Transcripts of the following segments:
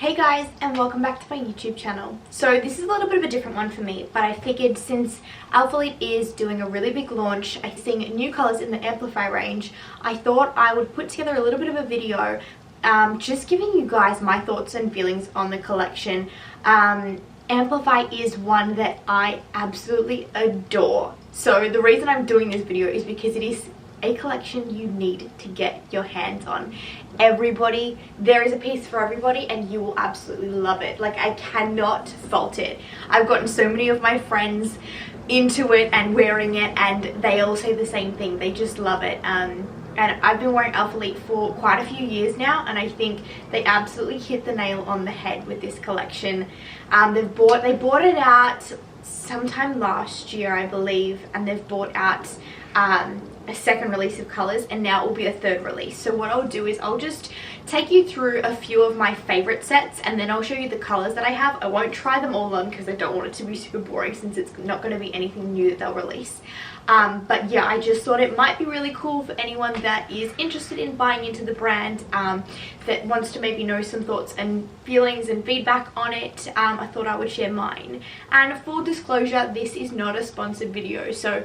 Hey guys, and welcome back to my YouTube channel. So this is a little bit of a different one for me, but I figured since Alphalete is doing a really big launch, I'm seeing new colours in the Amplify range, I thought I would put together a little bit of a video just giving you guys my thoughts and feelings on the collection. Amplify is one that I absolutely adore. So the reason I'm doing this video is because it is a collection you need to get your hands on. Everybody, there is a piece for everybody and you will absolutely love it. Like, I cannot fault it. I've gotten so many of my friends into it and wearing it, and they all say the same thing. They just love it. And I've been wearing Alphalete for quite a few years now, and I think they absolutely hit the nail on the head with this collection. They bought it out sometime last year, I believe, and they've bought out a second release of colours, and now it will be a third release. So what I'll do is I'll just take you through a few of my favourite sets, and then I'll show you the colours that I have. I won't try them all on because I don't want it to be super boring, since it's not going to be anything new that they'll release. But yeah, I just thought it might be really cool for anyone that is interested in buying into the brand, that wants to maybe know some thoughts and feelings and feedback on it. I thought I would share mine. And full disclosure, this is not a sponsored video, so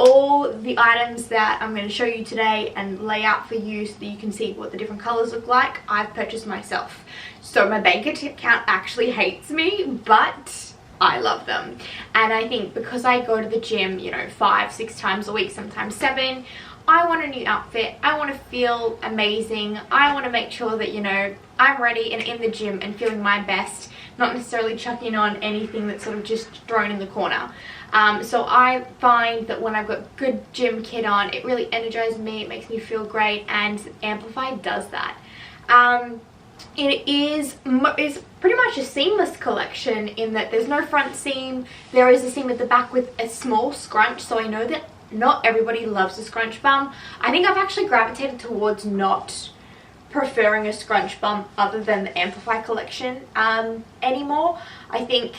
all the items that I'm going to show you today and lay out for you so that you can see what the different colours look like, I've purchased myself. So my bank account actually hates me, but I love them. And I think because I go to the gym, you know, 5-6 times a week, sometimes 7, I want a new outfit. I want to feel amazing. I want to make sure that, you know, I'm ready and in the gym and feeling my best, not necessarily chucking on anything that's sort of just thrown in the corner. So I find that when I've got good gym kit on, it really energizes me, it makes me feel great, and Amplify does that. It's pretty much a seamless collection in that there's no front seam. There is a seam at the back with a small scrunch, so I know that not everybody loves a scrunch bum. I think I've actually gravitated towards not preferring a scrunch bum other than the Amplify collection anymore. I think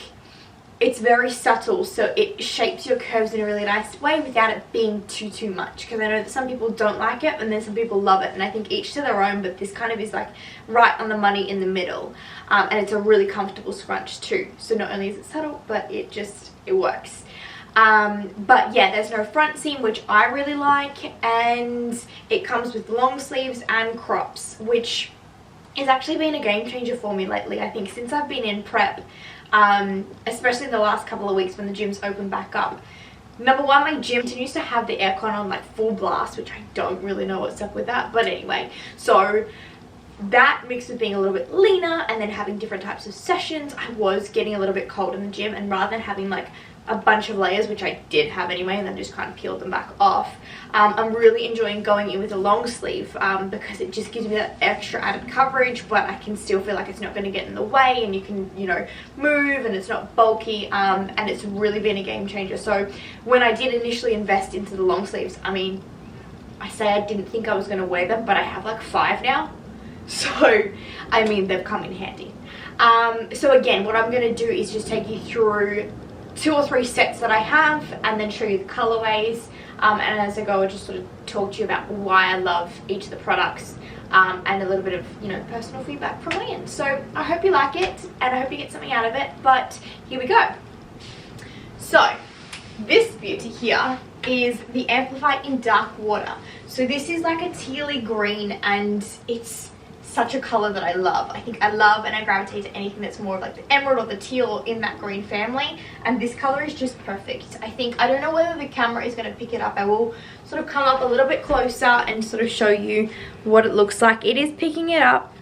it's very subtle, so it shapes your curves in a really nice way without it being too much, because I know that some people don't like it and then some people love it, and I think each to their own, but this kind of is like right on the money in the middle. And it's a really comfortable scrunch too, so not only is it subtle, but it works. But yeah, there's no front seam, which I really like, and it comes with long sleeves and crops, which has actually been a game changer for me lately. I think since I've been in prep, especially in the last couple of weeks when the gym's opened back up. Number one, my gym continues to have the aircon on like full blast, which I don't really know what's up with that, but anyway, so that mixed with being a little bit leaner and then having different types of sessions, I was getting a little bit cold in the gym, and rather than having like a bunch of layers, which I did have anyway, and then just kind of peeled them back off, I'm really enjoying going in with a long sleeve, because it just gives me that extra added coverage, but I can still feel like it's not going to get in the way, and you can, you know, move, and it's not bulky, and it's really been a game changer. So when I did initially invest into the long sleeves, I mean, I say I didn't think I was going to wear them, but I have like 5 now, so I mean, they've come in handy. So again, what I'm going to do is just take you through 2 or 3 sets that I have, and then show you the colorways, and as I go I'll just sort of talk to you about why I love each of the products, and a little bit of, you know, personal feedback from my end. So I hope you like it, and I hope you get something out of it, but here we go. So this beauty here is the Amplify in Dark Water. So this is like a tealy green, and it's such a color that I love. I think I love and I gravitate to anything that's more of like the emerald or the teal or in that green family, and this color is just perfect. I think, I don't know whether the camera is going to pick it up. I will sort of come up a little bit closer and sort of show you what it looks like. It is picking it up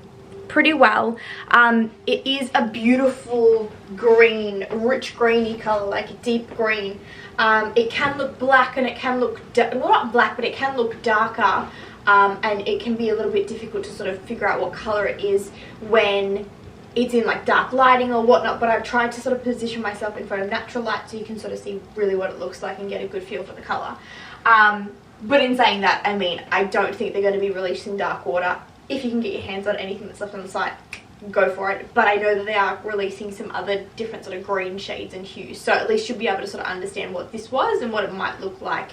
pretty well. It is a beautiful green, rich greeny color, like a deep green. It can look black, and it can look, well, not black, but it can look darker. And it can be a little bit difficult to sort of figure out what color it is when it's in like dark lighting or whatnot, but I've tried to sort of position myself in front of natural light so you can sort of see really what it looks like and get a good feel for the color. But in saying that, I mean, I don't think they're going to be released in Dark Water. If you can get your hands on anything that's left on the site, go for it. But I know that they are releasing some other different sort of green shades and hues, so at least you'll be able to sort of understand what this was and what it might look like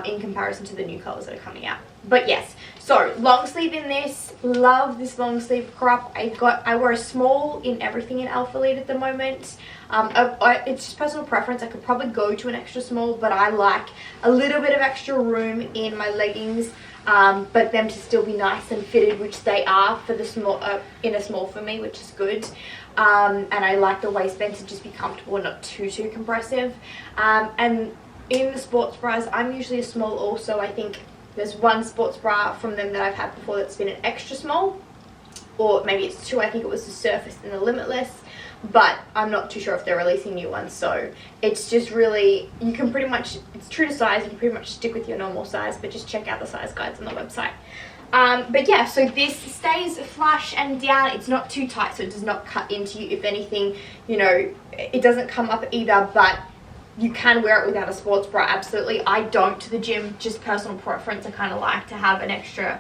in comparison to the new colors that are coming out. But yes, so long sleeve in this. Love this long sleeve crop. I wear a small in everything in Alphalete at the moment. It's just personal preference. I could probably go to an extra small, but I like a little bit of extra room in my leggings, but them to still be nice and fitted, which they are for the small, in a small for me, which is good. And I like the waistband to just be comfortable and not too compressive. And in the sports bras, I'm usually a small also. I think there's one sports bra from them that I've had before that's been an extra small, or maybe it's two. I think it was the Surface and the Limitless, but I'm not too sure if they're releasing new ones. So it's just really, you can pretty much, it's true to size, you can pretty much stick with your normal size, but just check out the size guides on the website. But yeah, so this stays flush and down. It's not too tight, so it does not cut into you. If anything, you know, it doesn't come up either, but you can wear it without a sports bra, absolutely. I don't to the gym, just personal preference. I kind of like to have an extra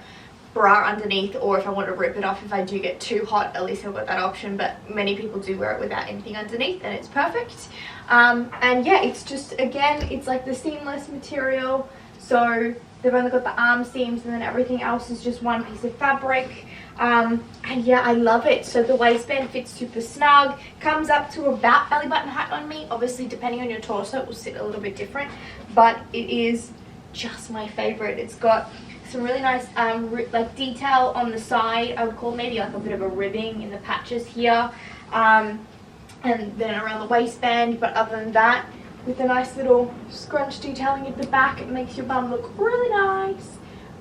bra underneath, or if I want to rip it off if I do get too hot, at least I've got that option. But many people do wear it without anything underneath, and it's perfect. And yeah, it's just, again, it's like the seamless material, so they've only got the arm seams, and then everything else is just one piece of fabric. And yeah, I love it. So the waistband fits super snug, comes up to about belly button height on me. Obviously, depending on your torso, it will sit a little bit different, but it is just my favorite. It's got some really nice like detail on the side. I would call maybe like a bit of a ribbing in the patches here, and then around the waistband. But other than that, with a nice little scrunch detailing at the back, it makes your bum look really nice.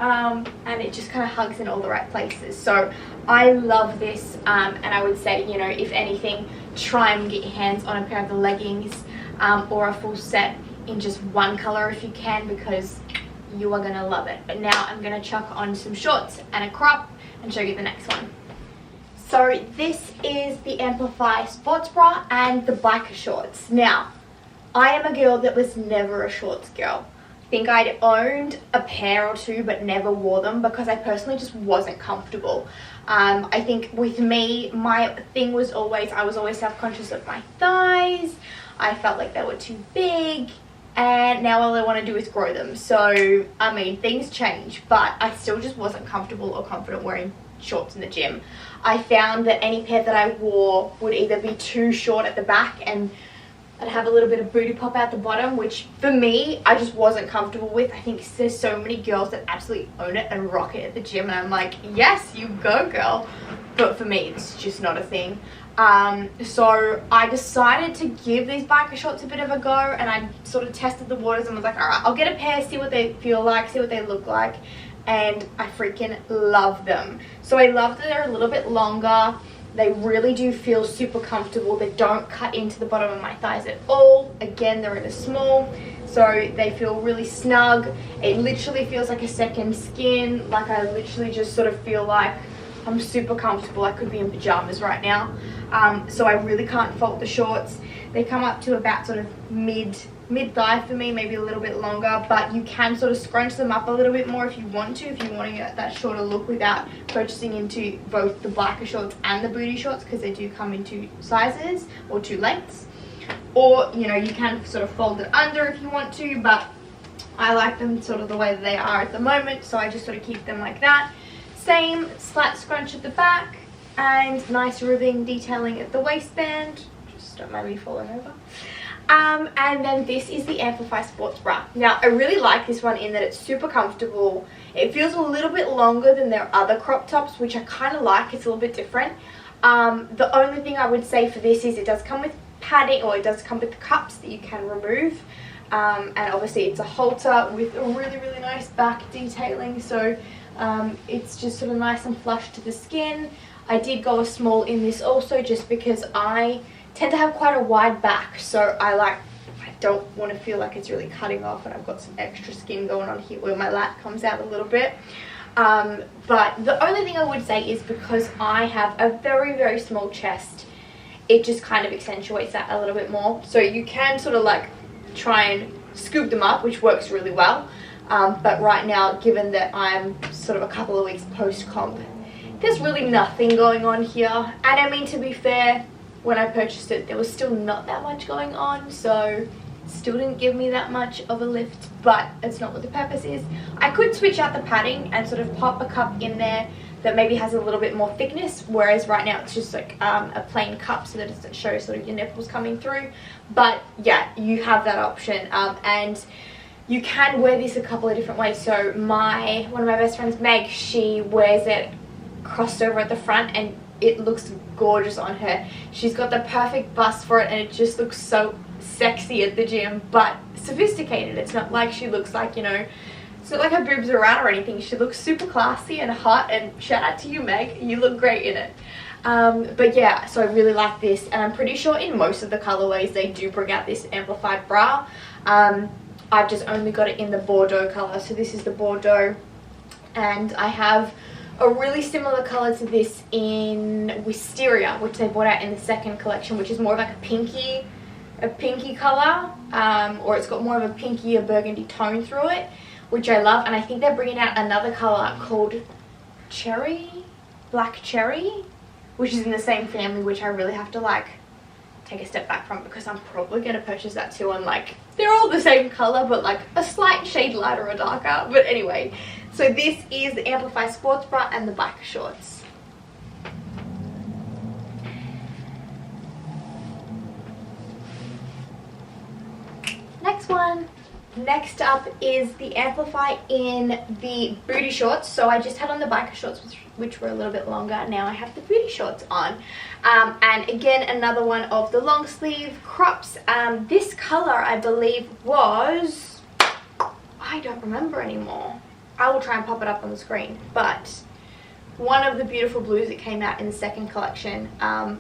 And it just kind of hugs in all the right places. So I love this, and I would say, you know, if anything, try and get your hands on a pair of the leggings, or a full set in just one color if you can, because you are going to love it. But now I'm going to chuck on some shorts and a crop and show you the next one. So this is the Amplify sports bra and the biker shorts. Now, I am a girl that was never a shorts girl. I think I'd owned a pair or two but never wore them because I personally just wasn't comfortable. I think with me, my thing was always, I was always self-conscious of my thighs. I felt like they were too big, and now all I want to do is grow them. So, I mean, things change, but I still just wasn't comfortable or confident wearing shorts in the gym. I found that any pair that I wore would either be too short at the back and I'd have a little bit of booty pop out the bottom, which for me, I just wasn't comfortable with. I think there's so many girls that absolutely own it and rock it at the gym, and I'm like, yes, you go, girl. But for me, it's just not a thing. So I decided to give these biker shorts a bit of a go, and I sort of tested the waters and was like, all right, I'll get a pair, see what they feel like, see what they look like, and I freaking love them. So I love that they're a little bit longer. They really do feel super comfortable. They don't cut into the bottom of my thighs at all. Again, they're in a small, so they feel really snug. It literally feels like a second skin. Like I literally just sort of feel like I'm super comfortable. I could be in pajamas right now. So I really can't fault the shorts. They come up to about sort of mid thigh for me, maybe a little bit longer, but you can sort of scrunch them up a little bit more if you want to, if you want to get that shorter look without purchasing into both the biker shorts and the booty shorts, because they do come in two sizes or two lengths. Or, you know, you can sort of fold it under if you want to, but I like them sort of the way that they are at the moment, so I just sort of keep them like that. Same slight scrunch at the back and nice ribbing detailing at the waistband. Just don't mind me falling over. And then this is the Amplify sports bra. Now, I really like this one in that it's super comfortable. It feels a little bit longer than their other crop tops, which I kind of like. It's a little bit different. The only thing I would say for this is it does come with padding, or it does come with cups that you can remove. And obviously it's a halter with a really, really nice back detailing. So it's just sort of nice and flush to the skin. I did go a small in this also, just because I tend to have quite a wide back, so I don't want to feel like it's really cutting off, and I've got some extra skin going on here where my lat comes out a little bit. But the only thing I would say is because I have a very, very small chest, it just kind of accentuates that a little bit more. So you can sort of like try and scoop them up, which works really well. But right now, given that I'm sort of a couple of weeks post-comp, there's really nothing going on here. And I mean, to be fair, when I purchased it, there was still not that much going on, so still didn't give me that much of a lift, but it's not what the purpose is. I could switch out the padding and sort of pop a cup in there that maybe has a little bit more thickness, whereas right now it's just like a plain cup so that it doesn't show sort of your nipples coming through. But yeah, you have that option, and you can wear this a couple of different ways. So one of my best friends, Meg, she wears it crossed over at the front and it looks gorgeous on her. She's got the perfect bust for it and it just looks so sexy at the gym, but sophisticated. It's not like she looks like, you know, it's not like her boobs are out or anything. She looks super classy and hot, and shout out to you, Meg, you look great in it. But yeah, so I really like this, and I'm pretty sure in most of the colorways they do bring out this amplified bra. I've just only got it in the Bordeaux color, so this is the Bordeaux, and I have a really similar color to this in Wisteria, which they brought out in the second collection, which is more of like a pinky color, or it's got more of a pinky or burgundy tone through it, which I love. And I think they're bringing out another color called black cherry, which is in the same family, which I really have to like take a step back from, because I'm probably going to purchase that too. And like, they're all the same color, but like a slight shade lighter or darker. But anyway, so this is the Amplify sports bra and the biker shorts. Next up is the Amplify in the booty shorts. So I just had on the biker shorts, which were a little bit longer. Now I have the booty shorts on. And again, another one of the long sleeve crops. This color, I believe, was... I don't remember anymore. I will try and pop it up on the screen. But one of the beautiful blues that came out in the second collection.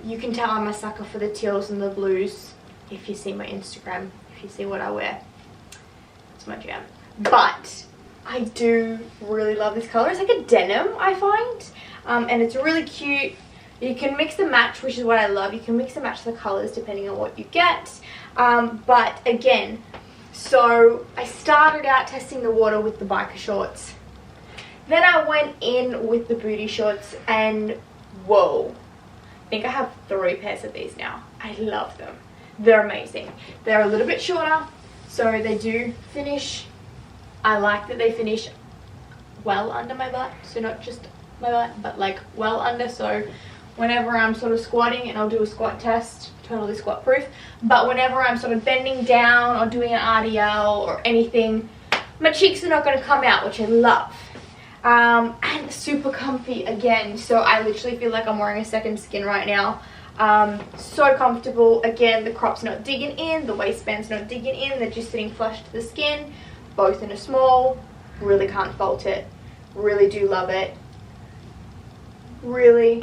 You can tell I'm a sucker for the teals and the blues. If you see my Instagram, if you see what I wear. My jam. But I do really love this color. It's like a denim, I find, and it's really cute. You can mix and match, which is what I love. You can mix and match the colors depending on what you get. But again, so I started out testing the water with the biker shorts, then I went in with the booty shorts, and whoa, I think I have 3 pairs of these now. I love them. They're amazing. They're a little bit shorter, so they do finish. I like that they finish well under my butt, so not just my butt, but like well under. So whenever I'm sort of squatting, and I'll do a squat test, totally squat proof, but whenever I'm sort of bending down or doing an RDL or anything, my cheeks are not going to come out, which I love. And super comfy again, so I literally feel like I'm wearing a second skin right now. So comfortable. Again, the crop's not digging in, the waistband's not digging in, they're just sitting flush to the skin, both in a small. Really can't fault it. Really do love it. Really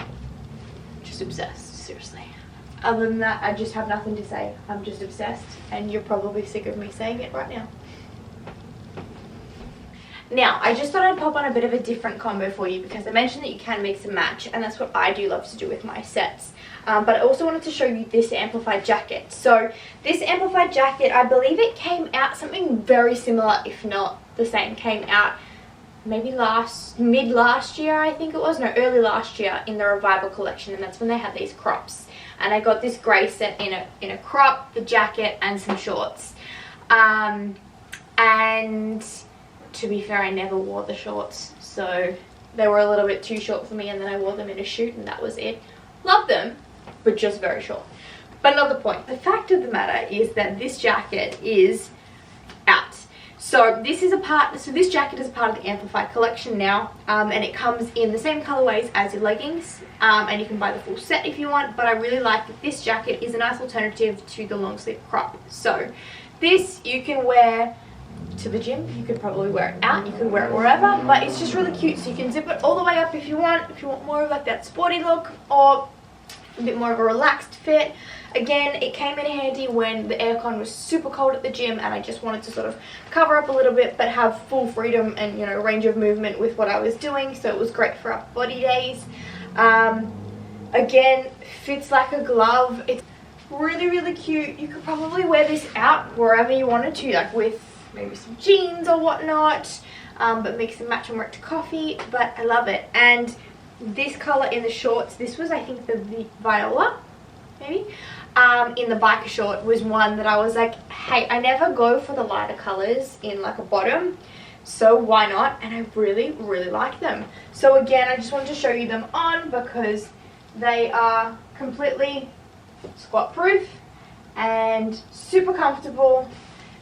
just obsessed, seriously. Other than that, I just have nothing to say. I'm just obsessed, and you're probably sick of me saying it right now. Now, I just thought I'd pop on a bit of a different combo for you, because I mentioned that you can mix and match, and that's what I do love to do with my sets. But I also wanted to show you this Amplified jacket. So this Amplified jacket, I believe it came out something very similar, if not the same. Came out maybe mid last year, I think it was. No, early last year in the Revival collection, and that's when they had these crops. And I got this grey set in a crop, the jacket, and some shorts. And to be fair, I never wore the shorts, so they were a little bit too short for me, and then I wore them in a shoot, and that was it. Love them, but just very short. But not the point. The fact of the matter is that this jacket is out. So this jacket is a part of the Amplify collection now, and it comes in the same colorways as your leggings, and you can buy the full set if you want. But I really like that this jacket is a nice alternative to the long sleeve crop. So this you can wear to the gym, you could probably wear it out, you could wear it wherever, but it's just really cute. So you can zip it all the way up if you want more of like that sporty look, or a bit more of a relaxed fit. Again, it came in handy when the aircon was super cold at the gym, and I just wanted to sort of cover up a little bit but have full freedom and, you know, range of movement with what I was doing. So it was great for upper body days. Again, fits like a glove. It's really cute. You could probably wear this out wherever you wanted to, like with maybe some jeans or whatnot, but mix and match and work to coffee. But I love it. And this color in the shorts. This was, I think, the viola, maybe, in the biker short was one that I was like, hey, I never go for the lighter colors in like a bottom, so why not? And I really, really like them. So again, I just wanted to show you them on because they are completely squat proof and super comfortable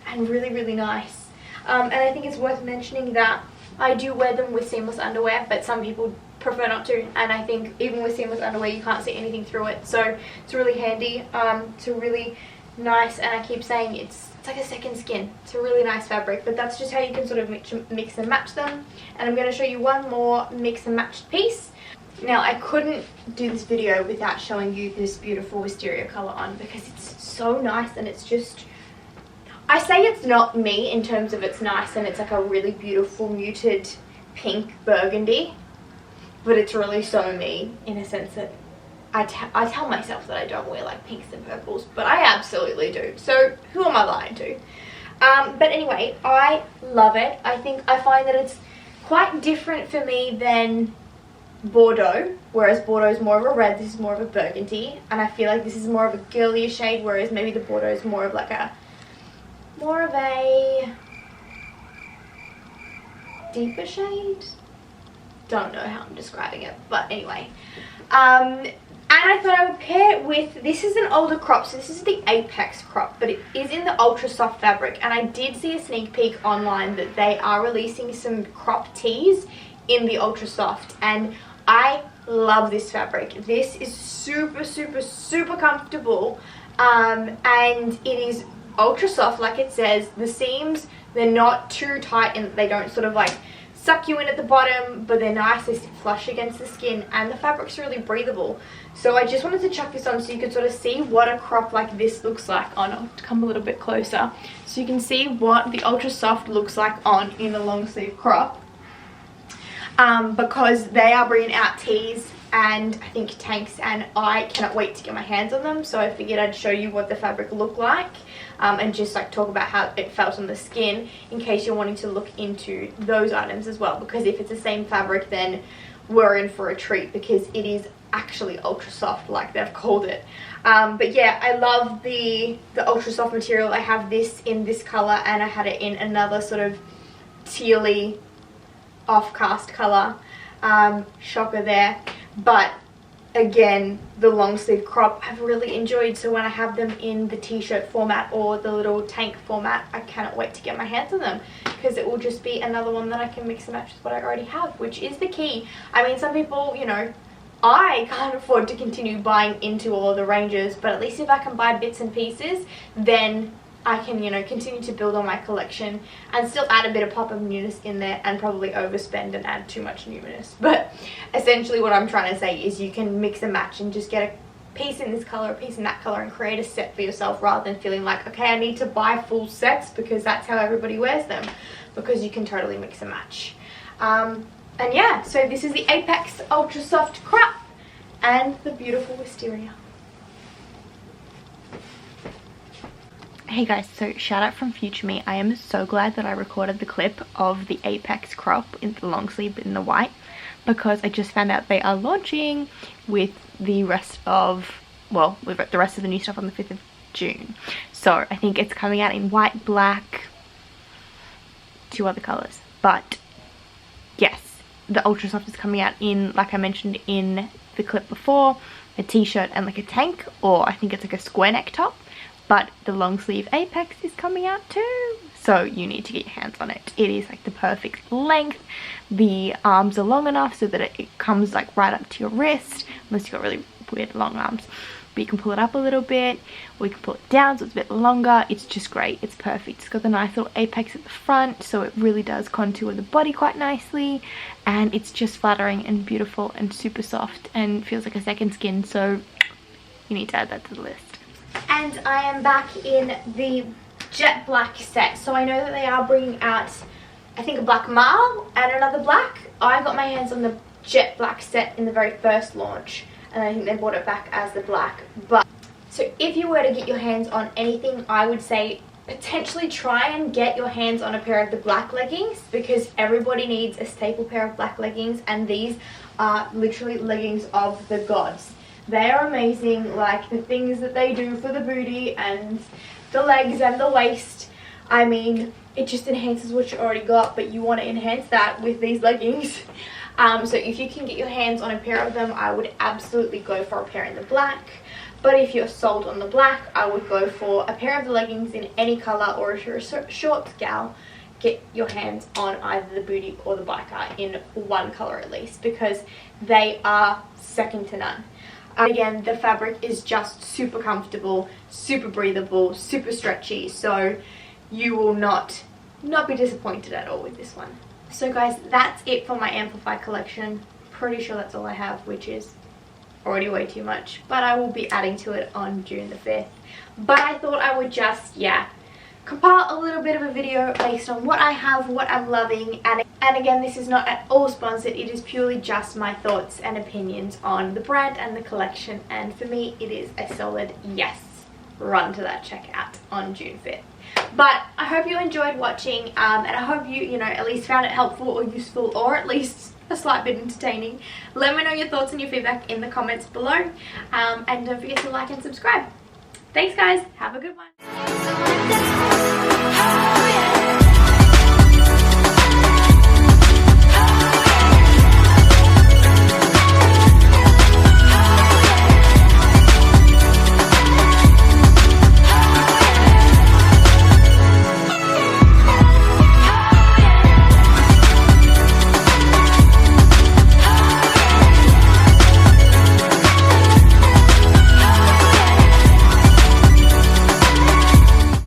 and really, really nice. And I think it's worth mentioning that I do wear them with seamless underwear, but some people prefer not to, and I think even with seamless underwear you can't see anything through it, so it's really handy. It's a really nice, and I keep saying it's like a second skin. It's a really nice fabric, but that's just how you can sort of mix and match them. And I'm going to show you one more mix and matched piece. Now, I couldn't do this video without showing you this beautiful wisteria color on because it's so nice, and it's just, I say it's not me in terms of it's nice, and it's like a really beautiful muted pink burgundy, but it's really so me in a sense that I tell myself that I don't wear like pinks and purples, but I absolutely do. So who am I lying to? But anyway, I love it. I find that it's quite different for me than Bordeaux, whereas Bordeaux is more of a red, this is more of a burgundy, and I feel like this is more of a girlier shade, whereas maybe the Bordeaux is more of like a deeper shade. Don't know how I'm describing it, but anyway. And I thought I would pair it with, this is an older crop, so this is the Apex crop, but it is in the ultra soft fabric, and I did see a sneak peek online that they are releasing some crop tees in the ultra soft, and I love this fabric. This is super, super, super comfortable, and it is ultra soft like it says. The seams, they're not too tight and they don't sort of like suck you in at the bottom, but they're nice, they sit flush against the skin, and the fabric's really breathable. So I just wanted to chuck this on so you could sort of see what a crop like this looks like on. I'll come a little bit closer so you can see what the ultra soft looks like on in the long sleeve crop, because they are bringing out tees and I think tanks, and I cannot wait to get my hands on them. So I figured I'd show you what the fabric looked like, and just like talk about how it felt on the skin in case you're wanting to look into those items as well, because if it's the same fabric then we're in for a treat because it is actually ultra soft like they've called it. But yeah, I love the ultra soft material. I have this in this color and I had it in another sort of tealy off cast color. Shocker there. But again, the long sleeve crop I've really enjoyed, so when I have them in the t-shirt format or the little tank format, I cannot wait to get my hands on them because it will just be another one that I can mix and match with what I already have, which is the key. I mean, some people, you know, I can't afford to continue buying into all of the ranges, but at least if I can buy bits and pieces, then I can, you know, continue to build on my collection and still add a bit of pop of newness in there and probably overspend and add too much newness. But essentially what I'm trying to say is you can mix and match and just get a piece in this color, a piece in that color, and create a set for yourself rather than feeling like, okay, I need to buy full sets because that's how everybody wears them, because you can totally mix and match. And yeah, so this is the Apex Ultra Soft Crop and the beautiful Wisteria. Hey guys, so shout out from future me. I am so glad that I recorded the clip of the Apex crop in the long sleeve in the white, because I just found out they are launching with the rest of, well, with the rest of the new stuff on the 5th of June. So I think it's coming out in white, black, 2 other colors. But yes, the Ultra Soft is coming out in, like I mentioned in the clip before, a t-shirt and like a tank, or I think it's like a square neck top. But the long sleeve Apex is coming out too, so you need to get your hands on it. It is like the perfect length. The arms are long enough so that it comes like right up to your wrist, unless you've got really weird long arms. But you can pull it up a little bit, or you can pull it down so it's a bit longer. It's just great, it's perfect. It's got the nice little Apex at the front, so it really does contour the body quite nicely, and it's just flattering and beautiful and super soft and feels like a second skin, so you need to add that to the list. And I am back in the jet black set. So I know that they are bringing out, I think, a black marl and another black. I got my hands on the jet black set in the very first launch, and I think they brought it back as the black. But so if you were to get your hands on anything, I would say potentially try and get your hands on a pair of the black leggings, because everybody needs a staple pair of black leggings, and these are literally leggings of the gods. They are amazing, like the things that they do for the booty and the legs and the waist. I mean, it just enhances what you already got, but you want to enhance that with these leggings. So if you can get your hands on a pair of them, I would absolutely go for a pair in the black. But if you're sold on the black, I would go for a pair of the leggings in any colour, or if you're a shorts gal, get your hands on either the booty or the biker in one colour at least, because they are second to none. Again, the fabric is just super comfortable, super breathable, super stretchy, so you will not be disappointed at all with this one. So guys, that's it for my Amplify collection. Pretty sure that's all I have, which is already way too much, but I will be adding to it on June the 5th. But I thought I would just, compile a little bit of a video based on what I have, what I'm loving, and again, this is not at all sponsored. It is purely just my thoughts and opinions on the brand and the collection, and for me it is a solid yes. Run to that checkout on June 5th. But I hope you enjoyed watching, and I hope you at least found it helpful or useful, or at least a slight bit entertaining. Let me know your thoughts and your feedback in the comments below, and don't forget to like and subscribe. Thanks guys, have a good one.